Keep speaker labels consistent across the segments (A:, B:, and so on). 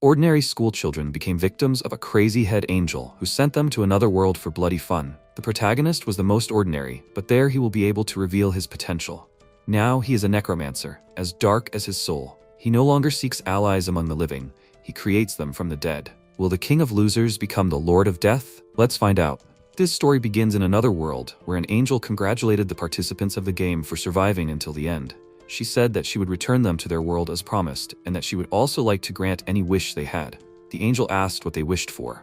A: Ordinary school children became victims of a crazy head angel who sent them to another world for bloody fun. The protagonist was the most ordinary, but there he will be able to reveal his potential. Now he is a necromancer, as dark as his soul. He no longer seeks allies among the living, he creates them from the dead. Will the king of losers become the lord of death? Let's find out. This story begins in another world, where an angel congratulated the participants of the game for surviving until the end. She said that she would return them to their world as promised, and that she would also like to grant any wish they had. The angel asked what they wished for.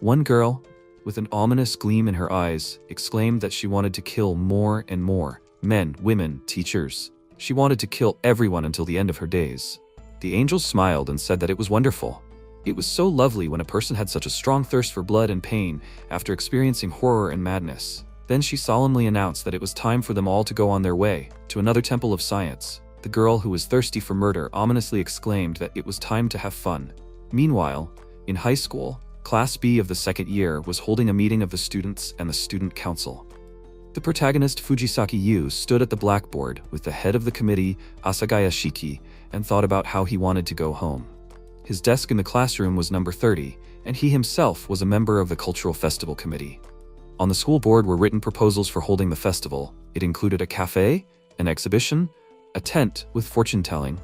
A: One girl, with an ominous gleam in her eyes, exclaimed that she wanted to kill more and more men, women, teachers. She wanted to kill everyone until the end of her days. The angel smiled and said that it was wonderful. It was so lovely when a person had such a strong thirst for blood and pain after experiencing horror and madness. Then she solemnly announced that it was time for them all to go on their way to another temple of science. The girl who was thirsty for murder ominously exclaimed that it was time to have fun. Meanwhile, in high school, Class B of the second year was holding a meeting of the students and the student council. The protagonist Fujisaki Yu stood at the blackboard with the head of the committee, Asagaya Shiki, and thought about how he wanted to go home. His desk in the classroom was number 30, and he himself was a member of the cultural festival committee. On the school board were written proposals for holding the festival. It included a cafe, an exhibition, a tent with fortune-telling.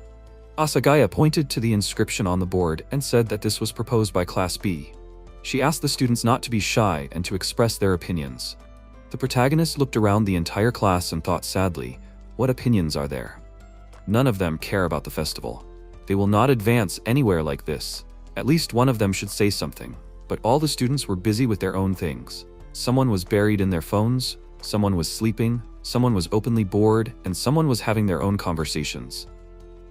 A: Asagaya pointed to the inscription on the board and said that this was proposed by Class B. She asked the students not to be shy and to express their opinions. The protagonist looked around the entire class and thought sadly, what opinions are there? None of them care about the festival. They will not advance anywhere like this. At least one of them should say something. But all the students were busy with their own things. Someone was buried in their phones, someone was sleeping, someone was openly bored, and someone was having their own conversations.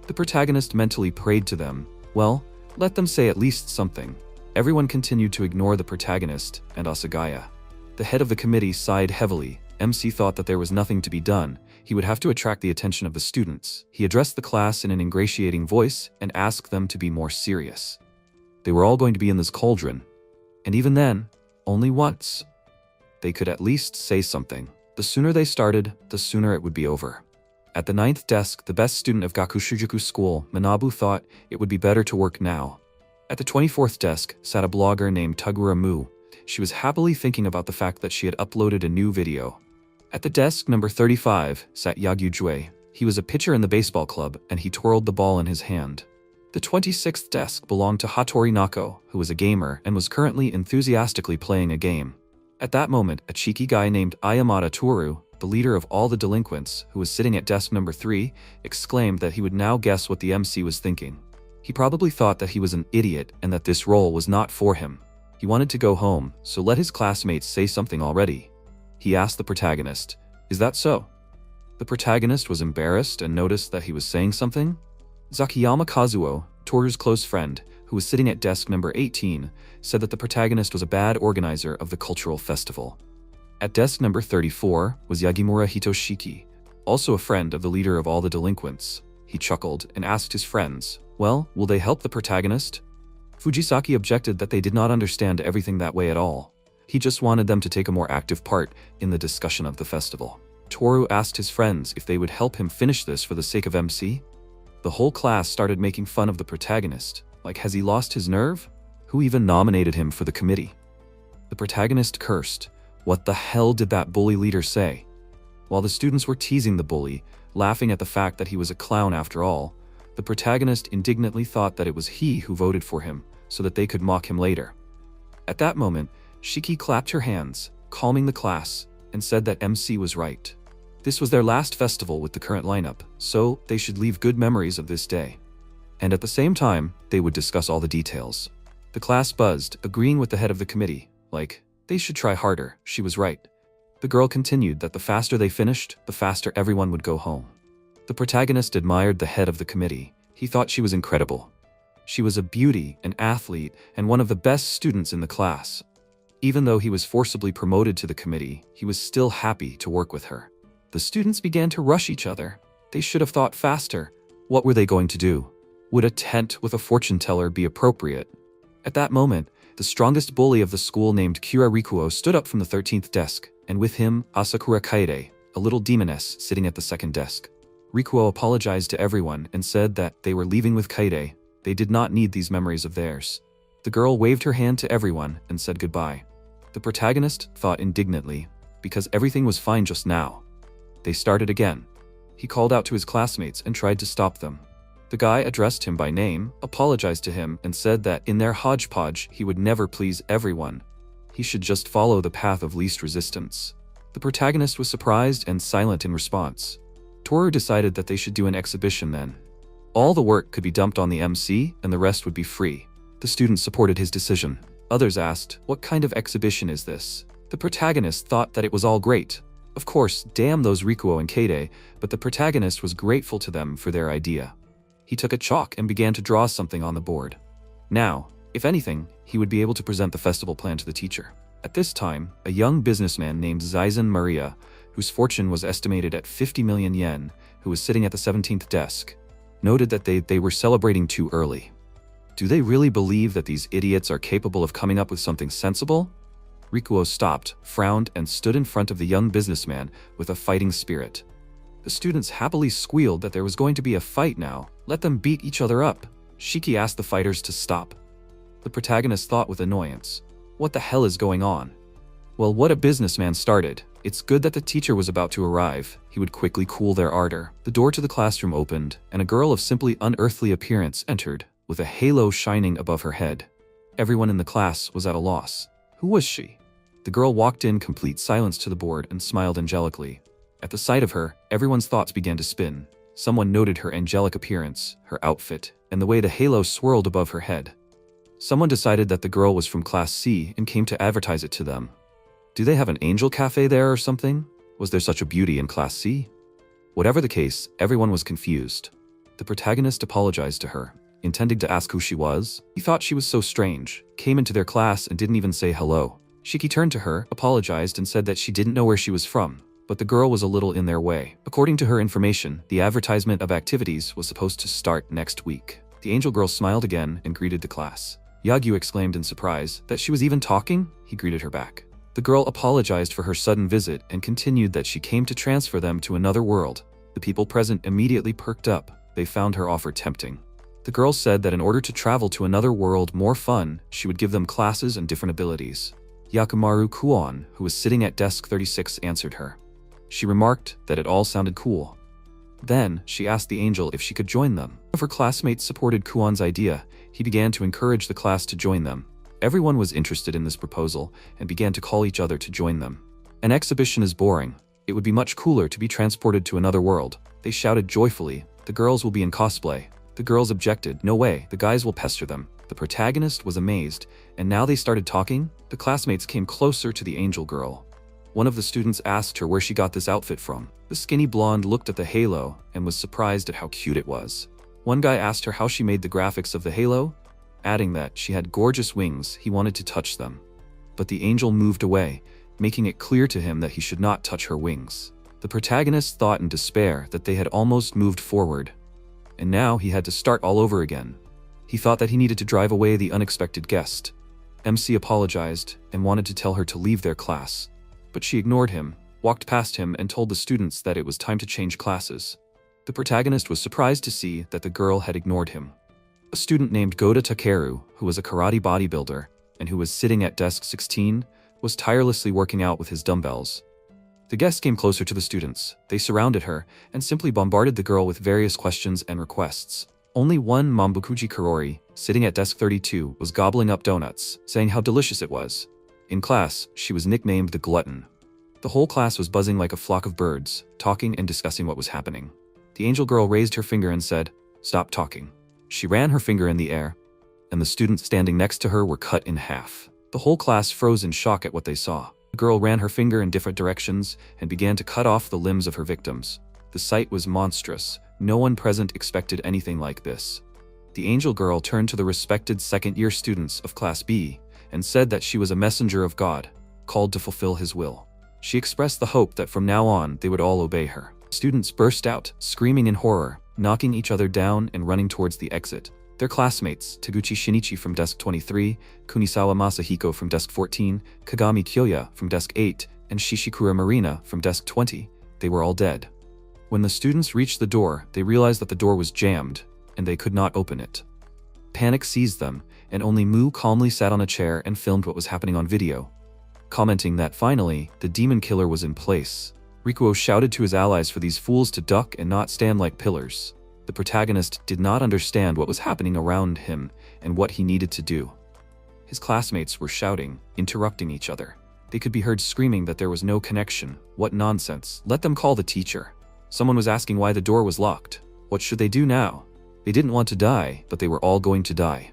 A: The protagonist mentally prayed to them, well, let them say at least something. Everyone continued to ignore the protagonist and Asagaya. The head of the committee sighed heavily. MC thought that there was nothing to be done. He would have to attract the attention of the students. He addressed the class in an ingratiating voice and asked them to be more serious. They were all going to be in this cauldron. And even then, only once. They could at least say something. The sooner they started, the sooner it would be over. At the 9th desk, the best student of Gakushujuku School, Manabu, thought it would be better to work now. At the 24th desk sat a blogger named Tagura Mu. She was happily thinking about the fact that she had uploaded a new video. At the desk number 35 sat Yagyu Jue. He was a pitcher in the baseball club, and he twirled the ball in his hand. The 26th desk belonged to Hattori Nako, who was a gamer and was currently enthusiastically playing a game. At that moment, a cheeky guy named Ayamada Toru, the leader of all the delinquents, who was sitting at desk number 3, exclaimed that he would now guess what the MC was thinking. He probably thought that he was an idiot and that this role was not for him. He wanted to go home, so let his classmates say something already. He asked the protagonist, "Is that so?" The protagonist was embarrassed and noticed that he was saying something. Zakiyama Kazuo, Toru's close friend, who was sitting at desk number 18, said that the protagonist was a bad organizer of the cultural festival. At desk number 34 was Yagimura Hitoshiki, also a friend of the leader of all the delinquents. He chuckled and asked his friends, well, will they help the protagonist? Fujisaki objected that they did not understand everything that way at all. He just wanted them to take a more active part in the discussion of the festival. Toru asked his friends if they would help him finish this for the sake of MC. The whole class started making fun of the protagonist. Like, has he lost his nerve? Who even nominated him for the committee? The protagonist cursed. What the hell did that bully leader say? While the students were teasing the bully, laughing at the fact that he was a clown after all, the protagonist indignantly thought that it was he who voted for him, so that they could mock him later. At that moment, Shiki clapped her hands, calming the class, and said that MC was right. This was their last festival with the current lineup, so they should leave good memories of this day. And at the same time, they would discuss all the details. The class buzzed, agreeing with the head of the committee, like, they should try harder, she was right. The girl continued that the faster they finished, the faster everyone would go home. The protagonist admired the head of the committee. He thought she was incredible. She was a beauty, an athlete, and one of the best students in the class. Even though he was forcibly promoted to the committee, he was still happy to work with her. The students began to rush each other. They should have thought faster. What were they going to do? Would a tent with a fortune teller be appropriate? At that moment, the strongest bully of the school named Kira Rikuo stood up from the 13th desk, and with him, Asakura Kaede, a little demoness sitting at the second desk. Rikuo apologized to everyone and said that they were leaving with Kaede. They did not need these memories of theirs. The girl waved her hand to everyone and said goodbye. The protagonist thought indignantly, because everything was fine just now. They started again. He called out to his classmates and tried to stop them. The guy addressed him by name, apologized to him, and said that in their hodgepodge he would never please everyone. He should just follow the path of least resistance. The protagonist was surprised and silent in response. Toru decided that they should do an exhibition then. All the work could be dumped on the MC and the rest would be free. The students supported his decision. Others asked, "What kind of exhibition is this?" The protagonist thought that it was all great. Of course, damn those Rikuo and Keide, but the protagonist was grateful to them for their idea. He took a chalk and began to draw something on the board. Now, if anything, he would be able to present the festival plan to the teacher. At this time, a young businessman named Zaizan Maria, whose fortune was estimated at 50 million yen, who was sitting at the 17th desk, noted that they were celebrating too early. Do they really believe that these idiots are capable of coming up with something sensible? Rikuo stopped, frowned, and stood in front of the young businessman with a fighting spirit. The students happily squealed that there was going to be a fight now. Let them beat each other up. Shiki asked the fighters to stop. The protagonist thought with annoyance, what the hell is going on? Well, what a businessman started. It's good that the teacher was about to arrive. He would quickly cool their ardor. The door to the classroom opened, and a girl of simply unearthly appearance entered, with a halo shining above her head. Everyone in the class was at a loss. Who was she? The girl walked in complete silence to the board and smiled angelically. At the sight of her, everyone's thoughts began to spin. Someone noted her angelic appearance, her outfit, and the way the halo swirled above her head. Someone decided that the girl was from Class C and came to advertise it to them. Do they have an angel cafe there or something? Was there such a beauty in Class C? Whatever the case, everyone was confused. The protagonist apologized to her, intending to ask who she was. He thought she was so strange, came into their class and didn't even say hello. Shiki turned to her, apologized, and said that she didn't know where she was from, but the girl was a little in their way. According to her information, the advertisement of activities was supposed to start next week. The angel girl smiled again and greeted the class. Yagyu exclaimed in surprise that she was even talking. He greeted her back. The girl apologized for her sudden visit and continued that she came to transfer them to another world. The people present immediately perked up. They found her offer tempting. The girl said that in order to travel to another world more fun, she would give them classes and different abilities. Yakumaru Kuon, who was sitting at desk 36, answered her. She remarked that it all sounded cool. Then, she asked the angel if she could join them. One of her classmates supported Kuon's idea. He began to encourage the class to join them. Everyone was interested in this proposal and began to call each other to join them. An exhibition is boring. It would be much cooler to be transported to another world. They shouted joyfully. The girls will be in cosplay. The girls objected. No way, the guys will pester them. The protagonist was amazed, and now they started talking. The classmates came closer to the angel girl. One of the students asked her where she got this outfit from. The skinny blonde looked at the halo and was surprised at how cute it was. One guy asked her how she made the graphics of the halo, adding that she had gorgeous wings. He wanted to touch them. But the angel moved away, making it clear to him that he should not touch her wings. The protagonist thought in despair that they had almost moved forward, and now he had to start all over again. He thought that he needed to drive away the unexpected guest. MC apologized and wanted to tell her to leave their class, but she ignored him, walked past him, and told the students that it was time to change classes. The protagonist was surprised to see that the girl had ignored him. A student named Goda Takeru, who was a karate bodybuilder and who was sitting at desk 16, was tirelessly working out with his dumbbells. The guest came closer to the students. They surrounded her and simply bombarded the girl with various questions and requests. Only one Mambukuji Karori, sitting at desk 32, was gobbling up donuts, saying how delicious it was. In class, she was nicknamed the Glutton. The whole class was buzzing like a flock of birds, talking and discussing what was happening. The angel girl raised her finger and said, "Stop talking." She ran her finger in the air, and the students standing next to her were cut in half. The whole class froze in shock at what they saw. The girl ran her finger in different directions and began to cut off the limbs of her victims. The sight was monstrous. No one present expected anything like this. The angel girl turned to the respected second-year students of Class B and said that she was a messenger of God, called to fulfill his will. She expressed the hope that from now on they would all obey her. Students burst out, screaming in horror, knocking each other down and running towards the exit. Their classmates, Taguchi Shinichi from desk 23, Kunisawa Masahiko from desk 14, Kagami Kyoya from desk 8, and Shishikura Marina from desk 20, they were all dead. When the students reached the door, they realized that the door was jammed, and they could not open it. Panic seized them, and only Mu calmly sat on a chair and filmed what was happening on video, commenting that finally, the demon killer was in place. Rikuo shouted to his allies for these fools to duck and not stand like pillars. The protagonist did not understand what was happening around him and what he needed to do. His classmates were shouting, interrupting each other. They could be heard screaming that there was no connection. What nonsense. Let them call the teacher. Someone was asking why the door was locked. What should they do now? They didn't want to die, but they were all going to die.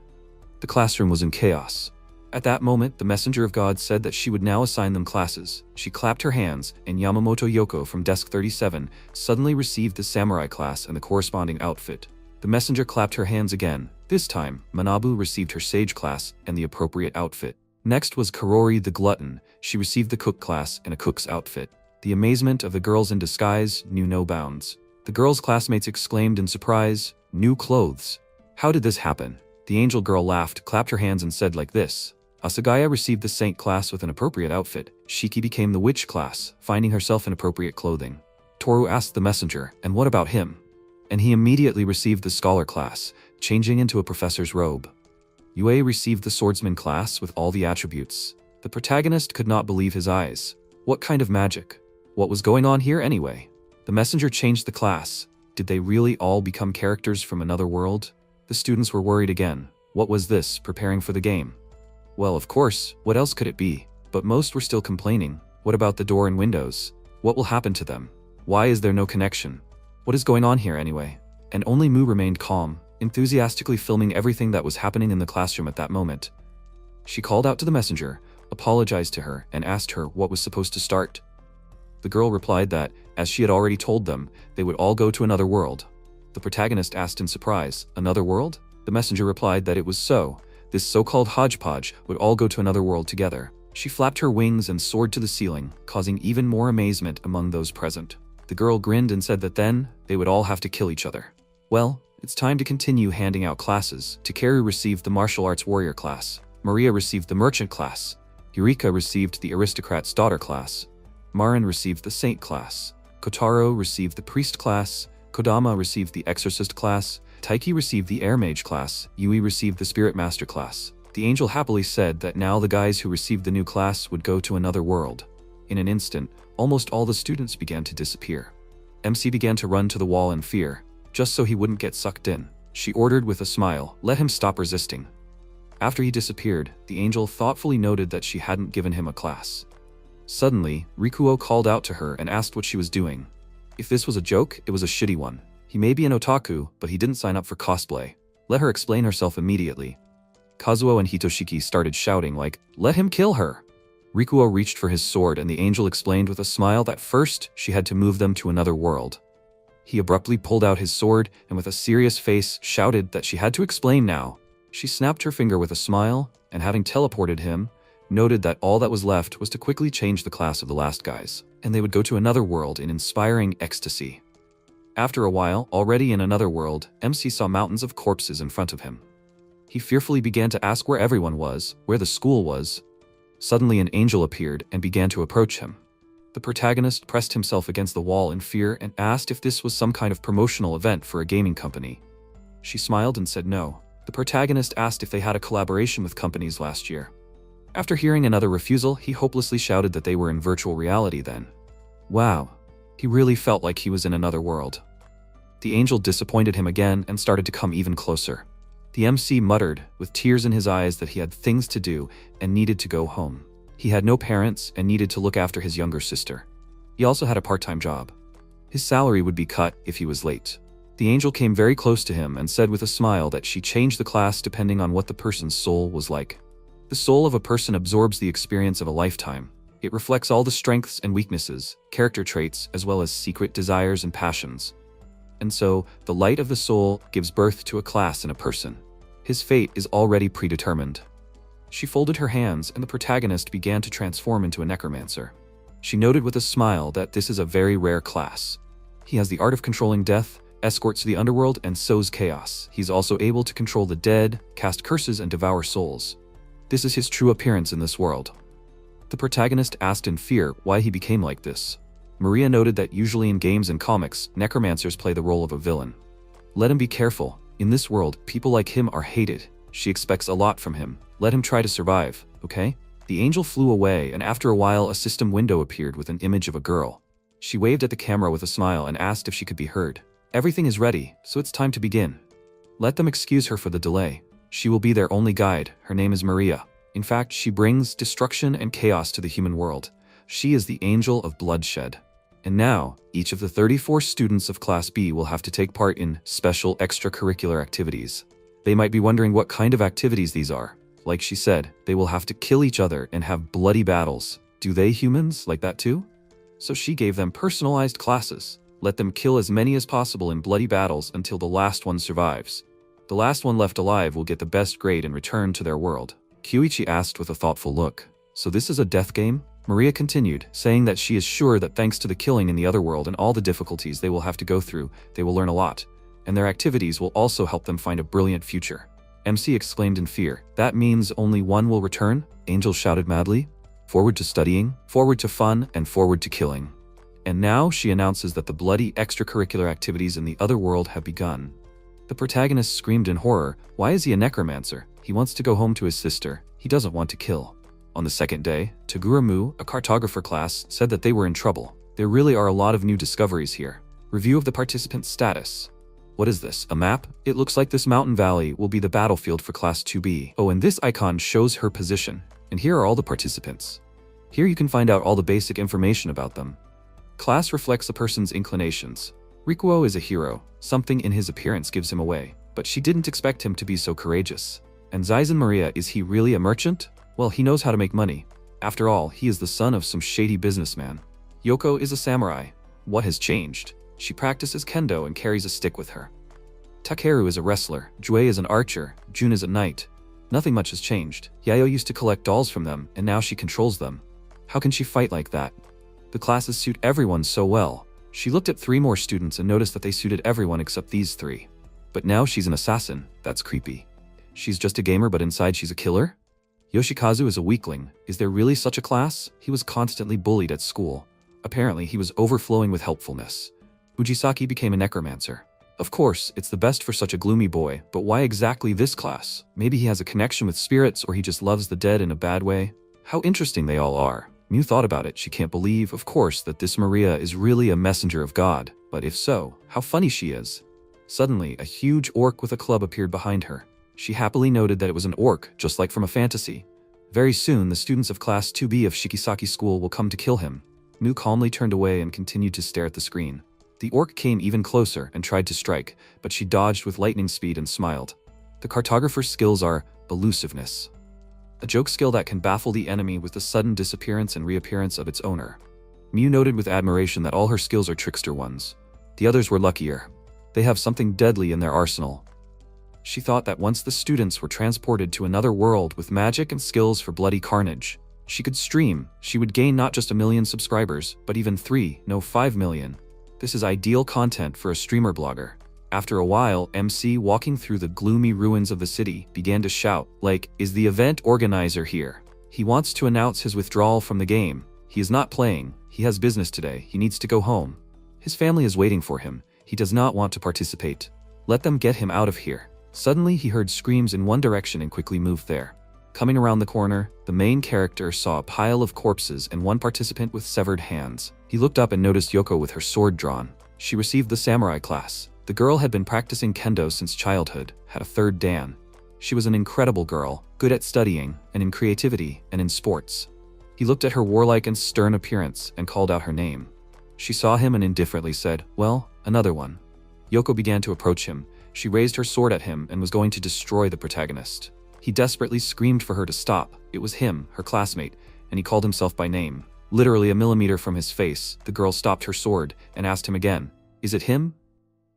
A: The classroom was in chaos. At that moment, the messenger of God said that she would now assign them classes. She clapped her hands, and Yamamoto Yoko from desk 37 suddenly received the samurai class and the corresponding outfit. The messenger clapped her hands again. This time, Manabu received her sage class and the appropriate outfit. Next was Karori the glutton. She received the cook class and a cook's outfit. The amazement of the girls in disguise knew no bounds. The girls' classmates exclaimed in surprise, "New clothes. How did this happen?" The angel girl laughed, clapped her hands and said like this. Asagaya received the saint class with an appropriate outfit. Shiki became the witch class, finding herself in appropriate clothing. Toru asked the messenger, "And what about him?" And he immediately received the scholar class, changing into a professor's robe. Yue received the swordsman class with all the attributes. The protagonist could not believe his eyes. What kind of magic? What was going on here anyway? The messenger changed the class. Did they really all become characters from another world? The students were worried again. What was this, preparing for the game? Well, of course, what else could it be? But most were still complaining. What about the door and windows? What will happen to them? Why is there no connection? What is going on here anyway? And only Mu remained calm, enthusiastically filming everything that was happening in the classroom at that moment. She called out to the messenger, apologized to her, and asked her what was supposed to start. The girl replied that, as she had already told them, they would all go to another world. The protagonist asked in surprise, "Another world?" The messenger replied that it was so. This so-called hodgepodge would all go to another world together. She flapped her wings and soared to the ceiling, causing even more amazement among those present. The girl grinned and said that then, they would all have to kill each other. Well, it's time to continue handing out classes. Takeru received the martial arts warrior class. Maria received the merchant class. Eureka received the aristocrat's daughter class. Marin received the saint class. Kotaro received the priest class. Kodama received the exorcist class. Taiki received the air mage class. Yui received the spirit master class. The angel happily said that now the guys who received the new class would go to another world. In an instant, almost all the students began to disappear. MC began to run to the wall in fear, just so he wouldn't get sucked in. She ordered with a smile, "Let him stop resisting." After he disappeared, the angel thoughtfully noted that she hadn't given him a class. Suddenly, Rikuo called out to her and asked what she was doing. If this was a joke, it was a shitty one. He may be an otaku, but he didn't sign up for cosplay. Let her explain herself immediately. Kazuo and Hitoshiki started shouting like, "Let him kill her!" Rikuo reached for his sword and the angel explained with a smile that first, she had to move them to another world. He abruptly pulled out his sword and with a serious face shouted that she had to explain now. She snapped her finger with a smile, and having teleported him, noted that all that was left was to quickly change the class of the last guys, and they would go to another world in inspiring ecstasy. After a while, already in another world, MC saw mountains of corpses in front of him. He fearfully began to ask where everyone was, where the school was. Suddenly an angel appeared and began to approach him. The protagonist pressed himself against the wall in fear and asked if this was some kind of promotional event for a gaming company. She smiled and said no. The protagonist asked if they had a collaboration with companies last year. After hearing another refusal, he hopelessly shouted that they were in virtual reality then. Wow. He really felt like he was in another world. The angel disappointed him again and started to come even closer. The MC muttered, with tears in his eyes, that he had things to do and needed to go home. He had no parents and needed to look after his younger sister. He also had a part-time job. His salary would be cut if he was late. The angel came very close to him and said with a smile that she changed the class depending on what the person's soul was like. The soul of a person absorbs the experience of a lifetime. It reflects all the strengths and weaknesses, character traits, as well as secret desires and passions. And so, the light of the soul gives birth to a class in a person. His fate is already predetermined. She folded her hands and the protagonist began to transform into a necromancer. She noted with a smile that this is a very rare class. He has the art of controlling death, escorts the underworld, and sows chaos. He's also able to control the dead, cast curses, and devour souls. This is his true appearance in this world. The protagonist asked in fear why he became like this. Maria noted that usually in games and comics, necromancers play the role of a villain. Let him be careful. In this world, people like him are hated. She expects a lot from him. Let him try to survive, okay? The angel flew away, and after a while a system window appeared with an image of a girl. She waved at the camera with a smile and asked if she could be heard. Everything is ready, so it's time to begin. Let them excuse her for the delay. She will be their only guide. Her name is Maria. In fact, she brings destruction and chaos to the human world. She is the angel of bloodshed. And now, each of the 34 students of Class B will have to take part in special extracurricular activities. They might be wondering what kind of activities these are. Like she said, they will have to kill each other and have bloody battles. Do they humans like that too? So she gave them personalized classes. Let them kill as many as possible in bloody battles until the last one survives. The last one left alive will get the best grade and return to their world. Kyuichi asked with a thoughtful look. So this is a death game? Maria continued, saying that she is sure that thanks to the killing in the other world and all the difficulties they will have to go through, they will learn a lot. And their activities will also help them find a brilliant future. MC exclaimed in fear. That means only one will return? Angel shouted madly. Forward to studying, forward to fun, and forward to killing. And now she announces that the bloody extracurricular activities in the other world have begun. The protagonist screamed in horror. Why is he a necromancer? He wants to go home to his sister. He doesn't want to kill. On the second day, Toguramu, a cartographer class, said that they were in trouble. There really are a lot of new discoveries here. Review of the participant's status. What is this, a map? It looks like this mountain valley will be the battlefield for Class 2B. Oh, and this icon shows her position. And here are all the participants. Here you can find out all the basic information about them. Class reflects a person's inclinations. Rikuo is a hero. Something in his appearance gives him away. But she didn't expect him to be so courageous. And Zaisen Maria, is he really a merchant? Well, he knows how to make money. After all, he is the son of some shady businessman. Yoko is a samurai. What has changed? She practices kendo and carries a stick with her. Takeru is a wrestler. Jue is an archer. Jun is a knight. Nothing much has changed. Yayo used to collect dolls from them, and now she controls them. How can she fight like that? The classes suit everyone so well. She looked at 3 more students and noticed that they suited everyone except these 3. But now she's an assassin. That's creepy. She's just a gamer, but inside she's a killer? Yoshikazu is a weakling. Is there really such a class? He was constantly bullied at school. Apparently, he was overflowing with helpfulness. Fujisaki became a necromancer. Of course, it's the best for such a gloomy boy, but why exactly this class? Maybe he has a connection with spirits, or he just loves the dead in a bad way? How interesting they all are. Mew thought about it. She can't believe, of course, that this Maria is really a messenger of God. But if so, how funny she is. Suddenly, a huge orc with a club appeared behind her. She happily noted that it was an orc, just like from a fantasy. Very soon, the students of Class 2B of Shikisaki School will come to kill him. Mew calmly turned away and continued to stare at the screen. The orc came even closer and tried to strike, but she dodged with lightning speed and smiled. The cartographer's skills are elusiveness, a joke skill that can baffle the enemy with the sudden disappearance and reappearance of its owner. Mew noted with admiration that all her skills are trickster ones. The others were luckier. They have something deadly in their arsenal. She thought that once the students were transported to another world with magic and skills for bloody carnage, she could stream. She would gain not just 1 million subscribers, but even 5 million. This is ideal content for a streamer blogger. After a while, MC, walking through the gloomy ruins of the city, began to shout, like, is the event organizer here? He wants to announce his withdrawal from the game. He is not playing. He has business today. He needs to go home. His family is waiting for him. He does not want to participate. Let them get him out of here. Suddenly, he heard screams in one direction and quickly moved there. Coming around the corner, the main character saw a pile of corpses and one participant with severed hands. He looked up and noticed Yoko with her sword drawn. She received the samurai class. The girl had been practicing kendo since childhood, had a 3rd dan. She was an incredible girl, good at studying, and in creativity, and in sports. He looked at her warlike and stern appearance and called out her name. She saw him and indifferently said, well, another one. Yoko began to approach him. She raised her sword at him and was going to destroy the protagonist. He desperately screamed for her to stop. It was him, her classmate, and he called himself by name. Literally a millimeter from his face, the girl stopped her sword and asked him again, is it him?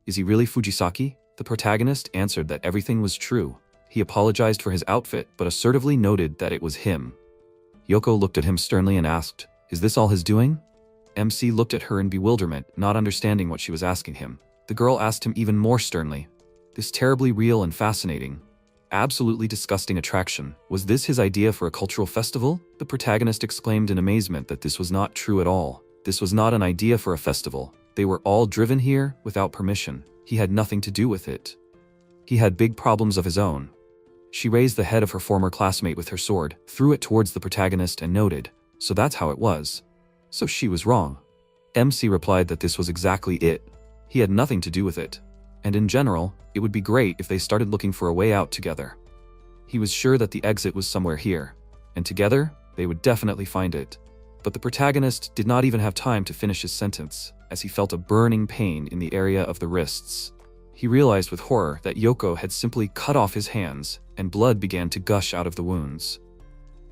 A: Is he really Fujisaki? The protagonist answered that everything was true. He apologized for his outfit, but assertively noted that it was him. Yoko looked at him sternly and asked, is this all his doing? MC looked at her in bewilderment, not understanding what she was asking him. The girl asked him even more sternly, this terribly real and fascinating, absolutely disgusting attraction, was this his idea for a cultural festival? The protagonist exclaimed in amazement that this was not true at all. This was not an idea for a festival. They were all driven here without permission. He had nothing to do with it. He had big problems of his own. She raised the head of her former classmate with her sword, threw it towards the protagonist and noted, "So that's how it was." So she was wrong. MC replied that this was exactly it. He had nothing to do with it. And in general, it would be great if they started looking for a way out together. He was sure that the exit was somewhere here, and together, they would definitely find it. But the protagonist did not even have time to finish his sentence, as he felt a burning pain in the area of the wrists. He realized with horror that Yoko had simply cut off his hands, and blood began to gush out of the wounds.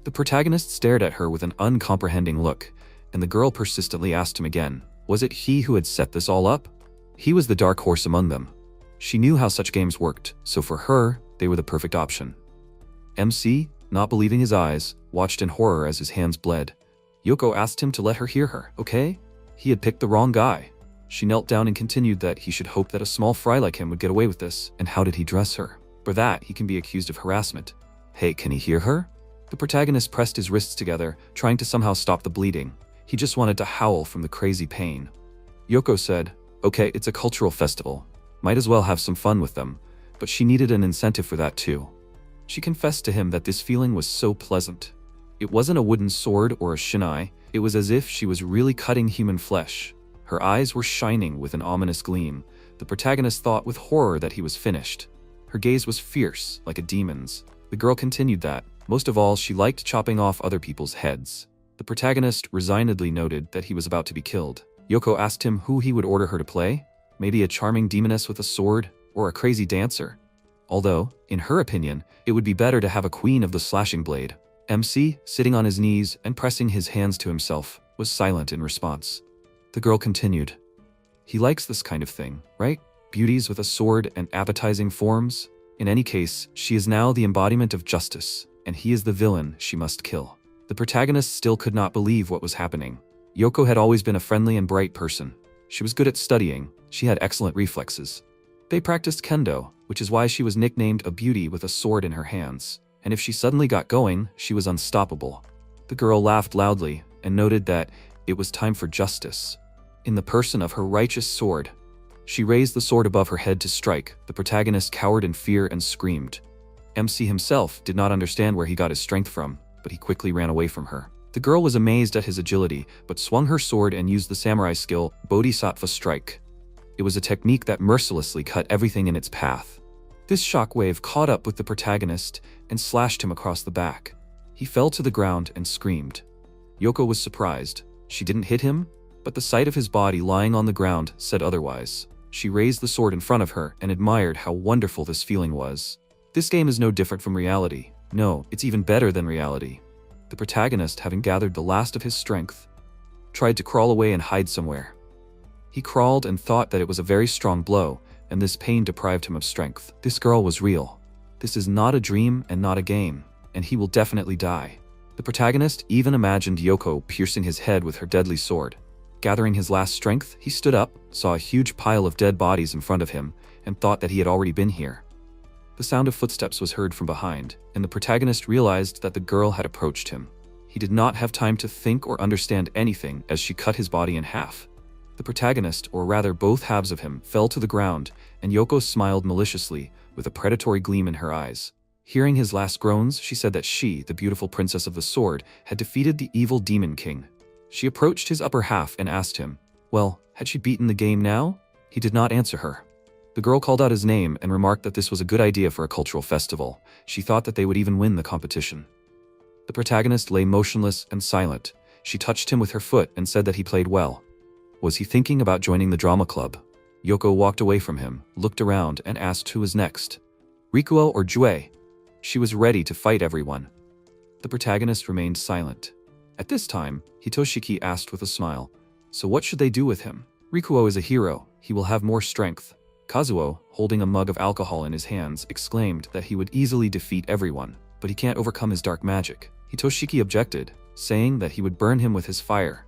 A: The protagonist stared at her with an uncomprehending look, and the girl persistently asked him again, was it he who had set this all up? He was the dark horse among them. She knew how such games worked, so for her, they were the perfect option. MC, not believing his eyes, watched in horror as his hands bled. Yoko asked him to let her hear her, okay? He had picked the wrong guy. She knelt down and continued that he should hope that a small fry like him would get away with this, and how did he dress her? For that, he can be accused of harassment. Hey, can he hear her? The protagonist pressed his wrists together, trying to somehow stop the bleeding. He just wanted to howl from the crazy pain. Yoko said, okay, it's a cultural festival. Might as well have some fun with them, but she needed an incentive for that too. She confessed to him that this feeling was so pleasant. It wasn't a wooden sword or a shinai, it was as if she was really cutting human flesh. Her eyes were shining with an ominous gleam. The protagonist thought with horror that he was finished. Her gaze was fierce, like a demon's. The girl continued that, most of all, she liked chopping off other people's heads. The protagonist resignedly noted that he was about to be killed. Yoko asked him who he would order her to play. Maybe a charming demoness with a sword, or a crazy dancer. Although, in her opinion, it would be better to have a queen of the slashing blade. MC, sitting on his knees and pressing his hands to himself, was silent in response. The girl continued. He likes this kind of thing, right? Beauties with a sword and appetizing forms? In any case, she is now the embodiment of justice, and he is the villain she must kill. The protagonist still could not believe what was happening. Yoko had always been a friendly and bright person. She was good at studying, she had excellent reflexes. They practiced kendo, which is why she was nicknamed a beauty with a sword in her hands. And if she suddenly got going, she was unstoppable. The girl laughed loudly and noted that it was time for justice. In the person of her righteous sword. She raised the sword above her head to strike. The protagonist cowered in fear and screamed. MC himself did not understand where he got his strength from, but he quickly ran away from her. The girl was amazed at his agility, but swung her sword and used the samurai skill, Bodhisattva Strike. It was a technique that mercilessly cut everything in its path. This shockwave caught up with the protagonist and slashed him across the back. He fell to the ground and screamed. Yoko was surprised. She didn't hit him, but the sight of his body lying on the ground said otherwise. She raised the sword in front of her and admired how wonderful this feeling was. This game is no different from reality. No, it's even better than reality. The protagonist, having gathered the last of his strength, tried to crawl away and hide somewhere. He crawled and thought that it was a very strong blow, and this pain deprived him of strength. This girl was real. This is not a dream and not a game, and he will definitely die. The protagonist even imagined Yoko piercing his head with her deadly sword. Gathering his last strength, he stood up, saw a huge pile of dead bodies in front of him, and thought that he had already been here. The sound of footsteps was heard from behind, and the protagonist realized that the girl had approached him. He did not have time to think or understand anything as she cut his body in half. The protagonist, or rather both halves of him, fell to the ground, and Yoko smiled maliciously, with a predatory gleam in her eyes. Hearing his last groans, she said that she, the beautiful princess of the sword, had defeated the evil demon king. She approached his upper half and asked him, well, had she beaten the game now? He did not answer her. The girl called out his name and remarked that this was a good idea for a cultural festival. She thought that they would even win the competition. The protagonist lay motionless and silent. She touched him with her foot and said that he played well. Was he thinking about joining the drama club? Yoko walked away from him, looked around, and asked who was next. Rikuo or Jue? She was ready to fight everyone. The protagonist remained silent. At this time, Hitoshiki asked with a smile, so what should they do with him? Rikuo is a hero. He will have more strength. Kazuo, holding a mug of alcohol in his hands, exclaimed that he would easily defeat everyone, but he can't overcome his dark magic. Hitoshiki objected, saying that he would burn him with his fire.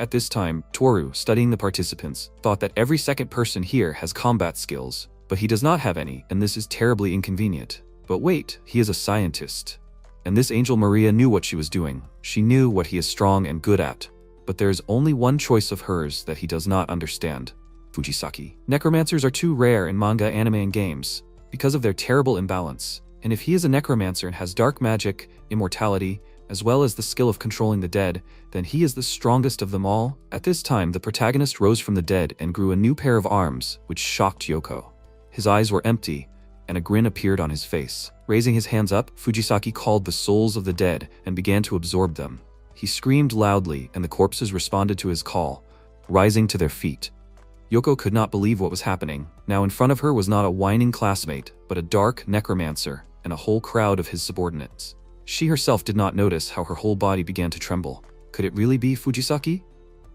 A: At this time, Toru, studying the participants, thought that every second person here has combat skills, but he does not have any, and this is terribly inconvenient. But wait, he is a scientist. And this Angel Maria knew what she was doing. She knew what he is strong and good at. But there is only one choice of hers that he does not understand. Fujisaki. Necromancers are too rare in manga, anime, and games. Because of their terrible imbalance, And if he is a necromancer and has dark magic, immortality, as well as the skill of controlling the dead, then he is the strongest of them all. At this time, the protagonist rose from the dead and grew a new pair of arms, which shocked Yoko. His eyes were empty, and a grin appeared on his face. Raising his hands up, Fujisaki called the souls of the dead and began to absorb them. He screamed loudly, and the corpses responded to his call, rising to their feet. Yoko could not believe what was happening. Now in front of her was not a whining classmate, but a dark necromancer and a whole crowd of his subordinates. She herself did not notice how her whole body began to tremble. Could it really be Fujisaki?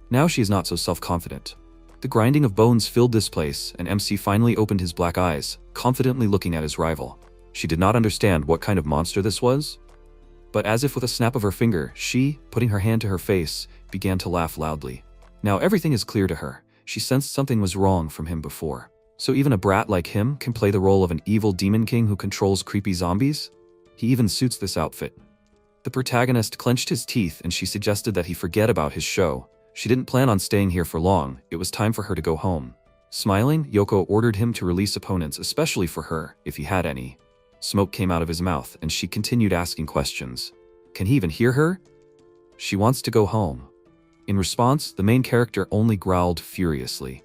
A: Now she is not so self-confident. The grinding of bones filled this place, and MC finally opened his black eyes, confidently looking at his rival. She did not understand what kind of monster this was, but as if with a snap of her finger, she, putting her hand to her face, began to laugh loudly. Now everything is clear to her. She sensed something was wrong from him before. So even a brat like him can play the role of an evil demon king who controls creepy zombies? He even suits this outfit. The protagonist clenched his teeth and she suggested that he forget about his show. She didn't plan on staying here for long. It was time for her to go home. Smiling, Yoko ordered him to release opponents, especially for her, if he had any. Smoke came out of his mouth and she continued asking questions. Can he even hear her? She wants to go home. In response, the main character only growled furiously.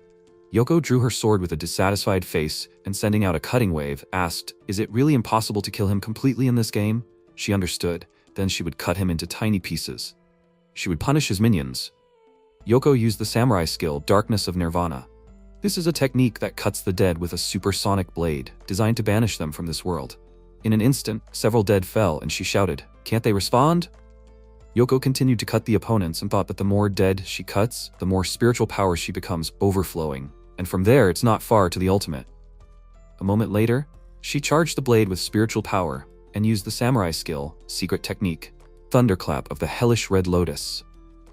A: Yoko drew her sword with a dissatisfied face and, sending out a cutting wave, asked, "Is it really impossible to kill him completely in this game?" She understood. Then she would cut him into tiny pieces. She would punish his minions. Yoko used the samurai skill, Darkness of Nirvana. This is a technique that cuts the dead with a supersonic blade, designed to banish them from this world. In an instant, several dead fell and she shouted, "Can't they respond?" Yoko continued to cut the opponents and thought that the more dead she cuts, the more spiritual power she becomes, overflowing. And from there, it's not far to the ultimate. A moment later, she charged the blade with spiritual power and used the samurai skill, secret technique, Thunderclap of the Hellish Red Lotus.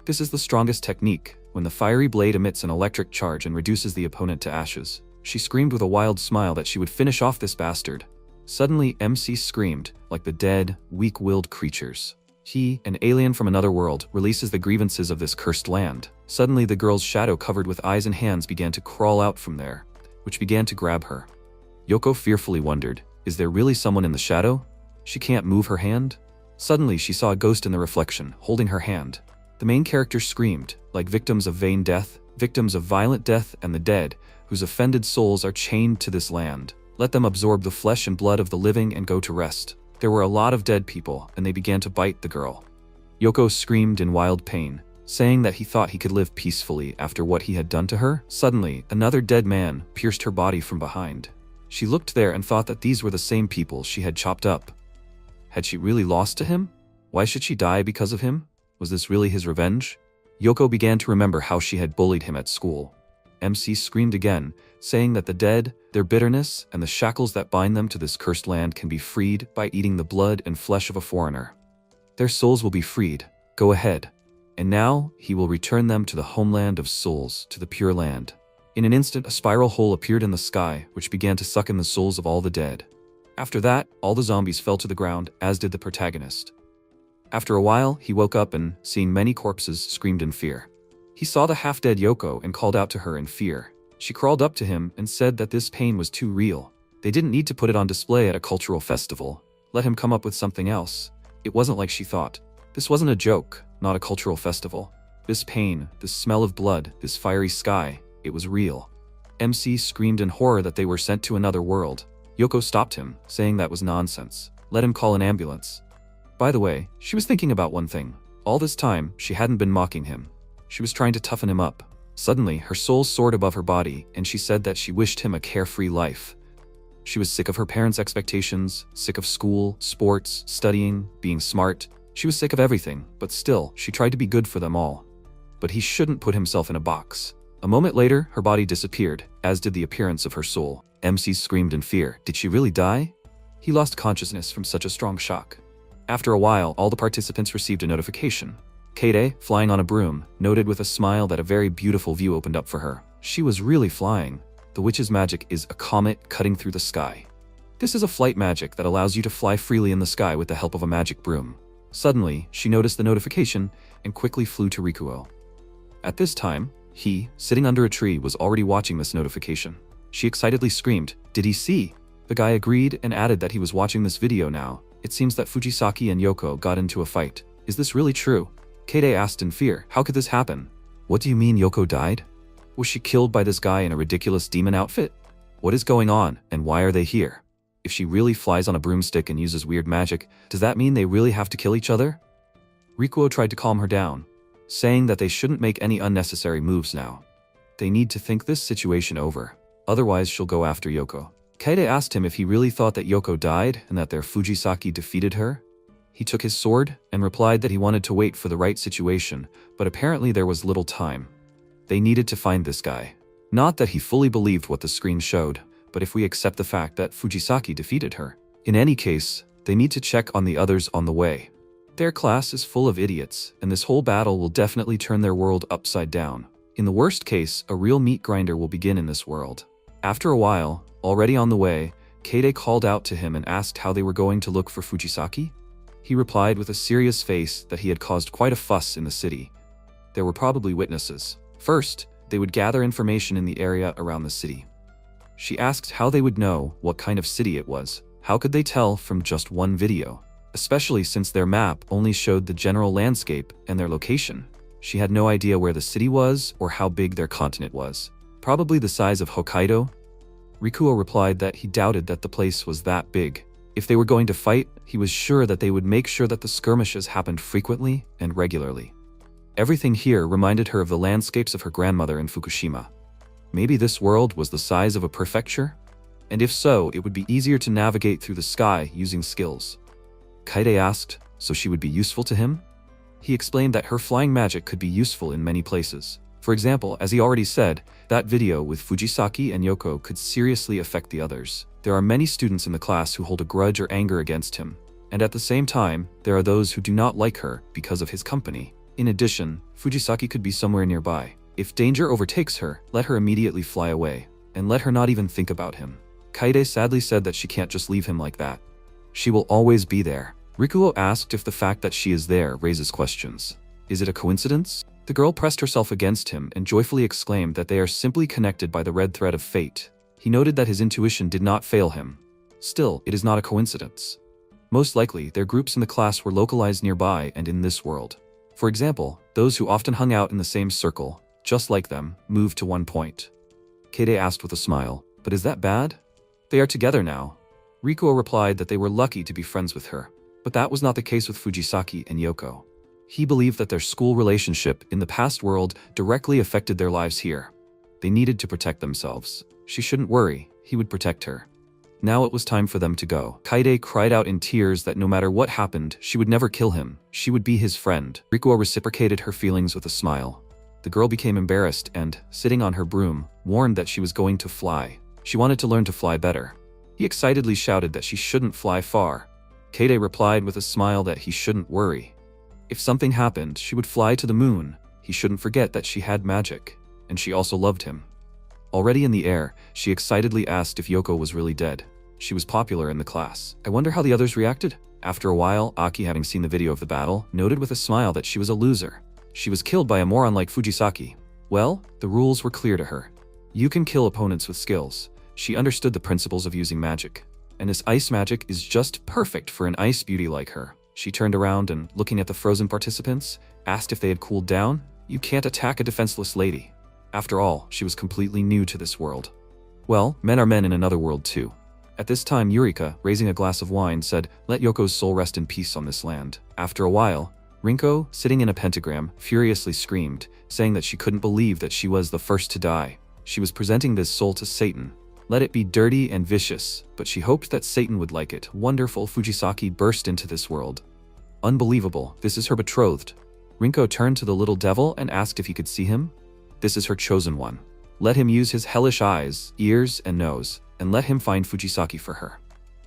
A: This is the strongest technique, when the fiery blade emits an electric charge and reduces the opponent to ashes. She screamed with a wild smile that she would finish off this bastard. Suddenly, MC screamed, like the dead, weak-willed creatures. He, an alien from another world, releases the grievances of this cursed land. Suddenly, the girl's shadow covered with eyes and hands began to crawl out from there, which began to grab her. Yoko fearfully wondered, is there really someone in the shadow? She can't move her hand? Suddenly, she saw a ghost in the reflection, holding her hand. The main character screamed, like victims of vain death, victims of violent death, and the dead, whose offended souls are chained to this land. Let them absorb the flesh and blood of the living and go to rest. There were a lot of dead people, and they began to bite the girl. Yoko screamed in wild pain, saying that he thought he could live peacefully after what he had done to her. Suddenly, another dead man pierced her body from behind. She looked there and thought that these were the same people she had chopped up. Had she really lost to him? Why should she die because of him? Was this really his revenge? Yoko began to remember how she had bullied him at school. MC screamed again, saying that the dead, their bitterness, and the shackles that bind them to this cursed land can be freed by eating the blood and flesh of a foreigner. Their souls will be freed. Go ahead. And now, he will return them to the homeland of souls, to the pure land. In an instant, a spiral hole appeared in the sky, which began to suck in the souls of all the dead. After that, all the zombies fell to the ground, as did the protagonist. After a while, he woke up and, seeing many corpses, screamed in fear. He saw the half-dead Yoko and called out to her in fear. She crawled up to him and said that this pain was too real. They didn't need to put it on display at a cultural festival. Let him come up with something else. It wasn't like she thought. This wasn't a joke, not a cultural festival. This pain, this smell of blood, this fiery sky, it was real. MC screamed in horror that they were sent to another world. Yoko stopped him, saying that was nonsense. Let him call an ambulance. By the way, she was thinking about one thing. All this time, she hadn't been mocking him. She was trying to toughen him up. Suddenly, her soul soared above her body, and she said that she wished him a carefree life. She was sick of her parents' expectations, sick of school, sports, studying, being smart. She was sick of everything, but still, she tried to be good for them all. But he shouldn't put himself in a box. A moment later, her body disappeared, as did the appearance of her soul. MC screamed in fear. Did she really die? He lost consciousness from such a strong shock. After a while, all the participants received a notification. ISEKAI'D, flying on a broom, noted with a smile that a very beautiful view opened up for her. She was really flying. The witch's magic is a comet cutting through the sky. This is a flight magic that allows you to fly freely in the sky with the help of a magic broom. Suddenly, she noticed the notification and quickly flew to Rikuo. At this time, he, sitting under a tree, was already watching this notification. She excitedly screamed, "Did he see?" The guy agreed and added that he was watching this video now. It seems that Fujisaki and Yoko got into a fight. Is this really true? Kaede asked in fear. How could this happen? What do you mean Yoko died? Was she killed by this guy in a ridiculous demon outfit? What is going on, and why are they here? If she really flies on a broomstick and uses weird magic, does that mean they really have to kill each other? Rikuo tried to calm her down, saying that they shouldn't make any unnecessary moves now. They need to think this situation over, otherwise she'll go after Yoko. Kaede asked him if he really thought that Yoko died and that their Fujisaki defeated her. He took his sword and replied that he wanted to wait for the right situation, but apparently there was little time. They needed to find this guy. Not that he fully believed what the screen showed, but if we accept the fact that Fujisaki defeated her. In any case, they need to check on the others on the way. Their class is full of idiots, and this whole battle will definitely turn their world upside down. In the worst case, a real meat grinder will begin in this world. After a while, already on the way, Kaede called out to him and asked how they were going to look for Fujisaki. He replied with a serious face that he had caused quite a fuss in the city. There were probably witnesses. First, they would gather information in the area around the city. She asked how they would know what kind of city it was. How could they tell from just one video? Especially since their map only showed the general landscape and their location. She had no idea where the city was or how big their continent was. Probably the size of Hokkaido. Rikuo replied that he doubted that the place was that big. If they were going to fight, he was sure that they would make sure that the skirmishes happened frequently and regularly. Everything here reminded her of the landscapes of her grandmother in Fukushima. Maybe this world was the size of a prefecture? And if so, it would be easier to navigate through the sky using skills. Kaede asked, so she would be useful to him? He explained that her flying magic could be useful in many places. For example, as he already said, that video with Fujisaki and Yoko could seriously affect the others. There are many students in the class who hold a grudge or anger against him. And at the same time, there are those who do not like her because of his company. In addition, Fujisaki could be somewhere nearby. If danger overtakes her, let her immediately fly away, and let her not even think about him. Kaede sadly said that she can't just leave him like that. She will always be there. Rikuo asked if the fact that she is there raises questions. Is it a coincidence? The girl pressed herself against him and joyfully exclaimed that they are simply connected by the red thread of fate. He noted that his intuition did not fail him. Still, it is not a coincidence. Most likely, their groups in the class were localized nearby and in this world. For example, those who often hung out in the same circle, just like them, moved to one point. Kaede asked with a smile, but is that bad? They are together now. Rikuo replied that they were lucky to be friends with her. But that was not the case with Fujisaki and Yoko. He believed that their school relationship in the past world directly affected their lives here. They needed to protect themselves. She shouldn't worry, he would protect her. Now it was time for them to go. Kaede cried out in tears that no matter what happened, she would never kill him. She would be his friend. Rikuo reciprocated her feelings with a smile. The girl became embarrassed and, sitting on her broom, warned that she was going to fly. She wanted to learn to fly better. He excitedly shouted that she shouldn't fly far. Kaede replied with a smile that he shouldn't worry. If something happened, she would fly to the moon. He shouldn't forget that she had magic, and she also loved him. Already in the air, she excitedly asked if Yoko was really dead. She was popular in the class. I wonder how the others reacted? After a while, Aki, having seen the video of the battle, noted with a smile that she was a loser. She was killed by a moron like Fujisaki. Well, the rules were clear to her. You can kill opponents with skills. She understood the principles of using magic. And this ice magic is just perfect for an ice beauty like her. She turned around and, looking at the frozen participants, asked if they had cooled down. You can't attack a defenseless lady. After all, she was completely new to this world. Well, men are men in another world too. At this time, Yurika, raising a glass of wine, said, "Let Yoko's soul rest in peace on this land." After a while, Rinko, sitting in a pentagram, furiously screamed, saying that she couldn't believe that she was the first to die. She was presenting this soul to Satan. Let it be dirty and vicious, but she hoped that Satan would like it. Wonderful. Fujisaki burst into this world. Unbelievable, this is her betrothed. Rinko turned to the little devil and asked if he could see him. This is her chosen one. Let him use his hellish eyes, ears, and nose, and let him find Fujisaki for her.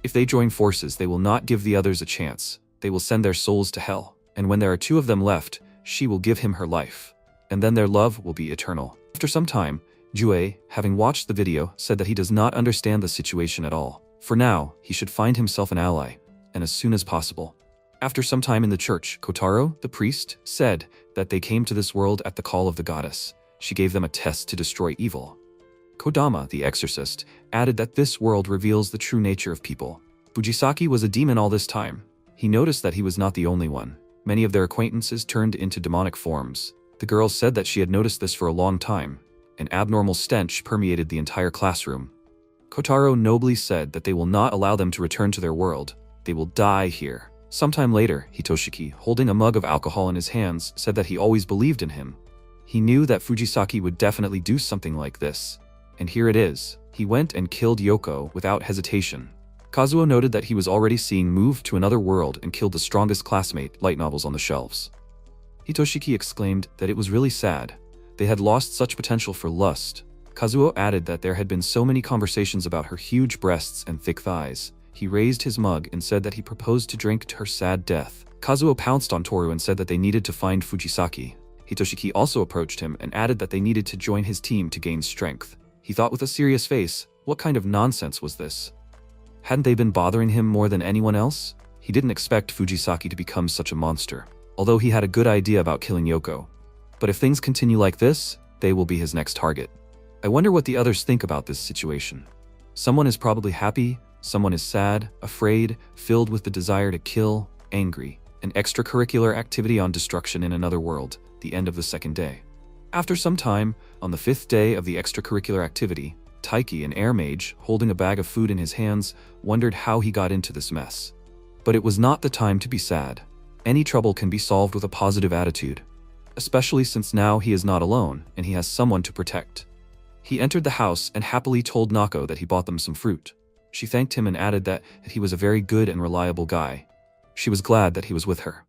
A: If they join forces, they will not give the others a chance. They will send their souls to hell, and when there are two of them left, she will give him her life, and then their love will be eternal. After some time, Jue, having watched the video, said that he does not understand the situation at all. For now, he should find himself an ally, and as soon as possible. After some time in the church, Kotaro, the priest, said that they came to this world at the call of the goddess. She gave them a test to destroy evil. Kodama, the exorcist, added that this world reveals the true nature of people. Fujisaki was a demon all this time. He noticed that he was not the only one. Many of their acquaintances turned into demonic forms. The girl said that she had noticed this for a long time. An abnormal stench permeated the entire classroom. Kotaro nobly said that they will not allow them to return to their world. They will die here. Sometime later, Hitoshiki, holding a mug of alcohol in his hands, said that he always believed in him. He knew that Fujisaki would definitely do something like this. And here it is. He went and killed Yoko without hesitation. Kazuo noted that he was already seeing moved to another world and killed the strongest classmate light novels on the shelves. Hitoshiki exclaimed that it was really sad. They had lost such potential for lust. Kazuo added that there had been so many conversations about her huge breasts and thick thighs. He raised his mug and said that he proposed to drink to her sad death. Kazuo pounced on Toru and said that they needed to find Fujisaki. Hitoshiki also approached him and added that they needed to join his team to gain strength. He thought with a serious face, what kind of nonsense was this? Hadn't they been bothering him more than anyone else? He didn't expect Fujisaki to become such a monster, although he had a good idea about killing Yoko. But if things continue like this, they will be his next target. I wonder what the others think about this situation. Someone is probably happy, someone is sad, afraid, filled with the desire to kill, angry. An extracurricular activity on destruction in another world, the end of the second day. After some time, on the fifth day of the extracurricular activity, Taiki, an air mage, holding a bag of food in his hands, wondered how he got into this mess. But it was not the time to be sad. Any trouble can be solved with a positive attitude, especially since now he is not alone and he has someone to protect. He entered the house and happily told Nako that he bought them some fruit. She thanked him and added that he was a very good and reliable guy. She was glad that he was with her.